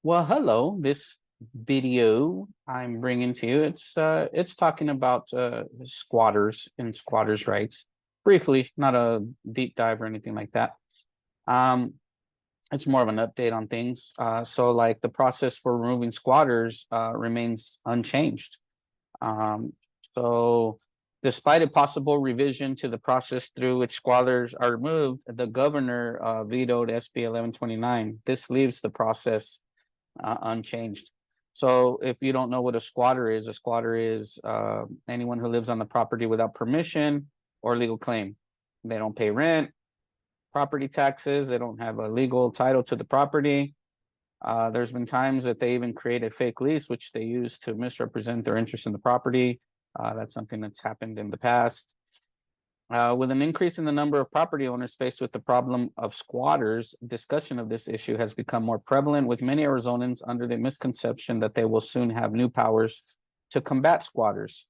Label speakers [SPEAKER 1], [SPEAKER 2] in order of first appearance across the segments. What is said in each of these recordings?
[SPEAKER 1] Well, hello. This video I'm bringing to you, it's talking about squatters and squatters' rights. Briefly, not a deep dive or anything like that. Um, it's more of an update on things. So like the process for removing squatters remains unchanged. Um, so despite a possible revision to the process through which squatters are removed, the governor vetoed SB 1129. This leaves the process unchanged. So if you don't know what a squatter is anyone who lives on the property without permission or legal claim. They don't pay rent, property taxes, they don't have a legal title to the property. There's been times that they even create a fake lease, which they use to misrepresent their interest in the property. That's something that's happened in the past. With an increase in the number of property owners faced with the problem of squatters, discussion of this issue has become more prevalent, with many Arizonans under the misconception that they will soon have new powers to combat squatters.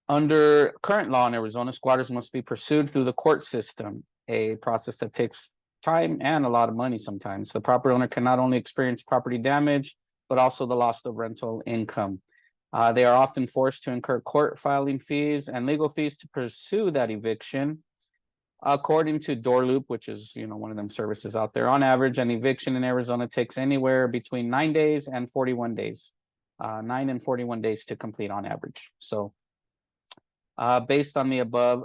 [SPEAKER 1] Under current law in Arizona, squatters must be pursued through the court system, a process that takes time and a lot of money sometimes. The property owner can not only experience property damage, but also the loss of rental income. They are often forced to incur court filing fees and legal fees to pursue that eviction. According to Door Loop, which is one of them services out there, on average, an eviction in Arizona takes anywhere between 9 days and 41 days. 9 and 41 days to complete on average. So based on the above,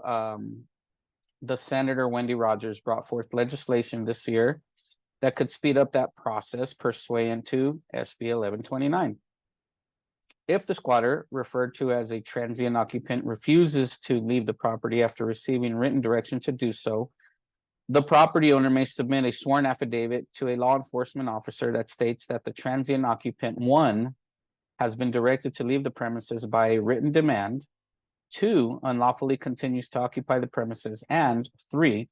[SPEAKER 1] the Senator Wendy Rogers brought forth legislation this year that could speed up that process pursuant to SB 1129. If the squatter, referred to as a transient occupant, refuses to leave the property after receiving written direction to do so, the property owner may submit a sworn affidavit to a law enforcement officer that states that the transient occupant, 1, has been directed to leave the premises by a written demand, 2, unlawfully continues to occupy the premises, and 3,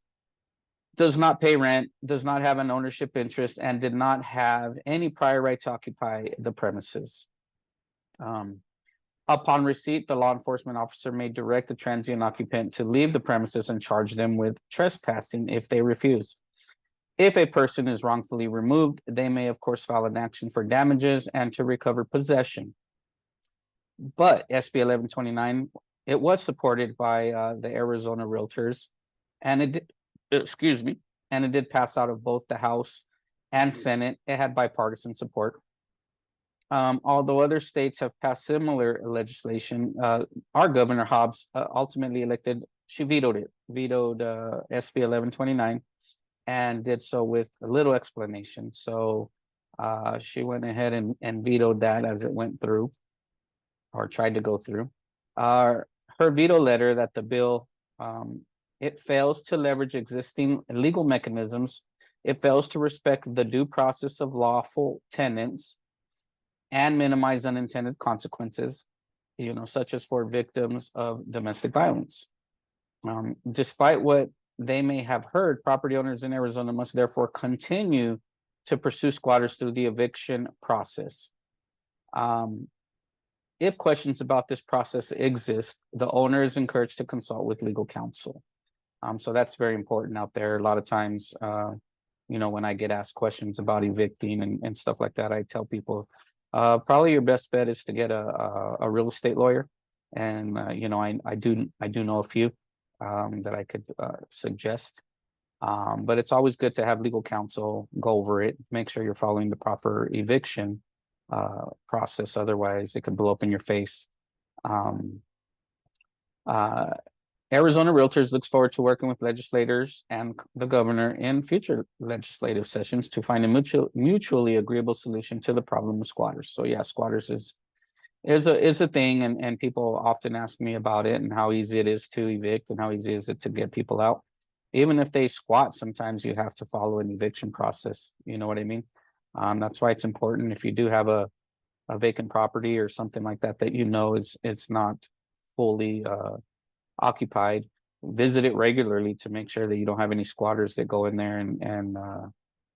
[SPEAKER 1] does not pay rent, does not have an ownership interest, and did not have any prior right to occupy the premises. Upon receipt, the law enforcement officer may direct the transient occupant to leave the premises and charge them with trespassing if they refuse. If a person is wrongfully removed, they may, of course, file an action for damages and to recover possession. But SB 1129, it was supported by the Arizona Realtors, and it did, excuse me, and it did pass out of both the House and Senate. It had bipartisan support. Although other states have passed similar legislation, our Governor Hobbs ultimately elected, she vetoed it, vetoed SB 1129, and did so with a little explanation. So she went ahead and vetoed that as it went through, or tried to go through. Her veto letter that the bill, it fails to leverage existing legal mechanisms. It fails to respect the due process of lawful tenants and minimize unintended consequences, such as for victims of domestic violence. Despite what they may have heard, property owners in Arizona must therefore continue to pursue squatters through the eviction process. If questions about this process exist, the owner is encouraged to consult with legal counsel. So that's very important out there. A lot of times, when I get asked questions about evicting and stuff like that, I tell people, probably your best bet is to get a real estate lawyer. And, I do know a few that I could suggest. But it's always good to have legal counsel go over it, make sure you're following the proper eviction process. Otherwise, it could blow up in your face. Arizona Realtors looks forward to working with legislators and the governor in future legislative sessions to find a mutually agreeable solution to the problem of squatters. So yeah, squatters is a thing, and people often ask me about it and how easy it is to evict and how easy is it to get people out. Even if they squat, sometimes you have to follow an eviction process. You know what I mean? That's why it's important if you do have a vacant property or something like that that it's not fully occupied, visit it regularly to make sure that you don't have any squatters that go in there and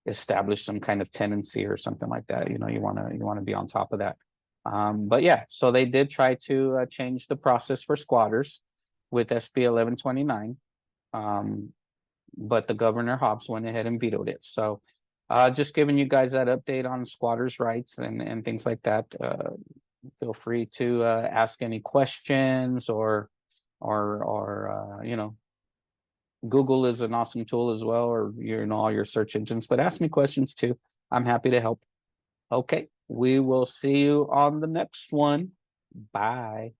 [SPEAKER 1] establish some kind of tenancy or something like that. You want to be on top of that. But yeah, so they did try to change the process for squatters with SB 1129, but the Governor Hobbs went ahead and vetoed it. So Just giving you guys that update on squatters' rights and things like that. Feel free to ask any questions or Google is an awesome tool as well, or all your search engines. But ask me questions too. I'm happy to help. Okay, we will see you on the next one. Bye.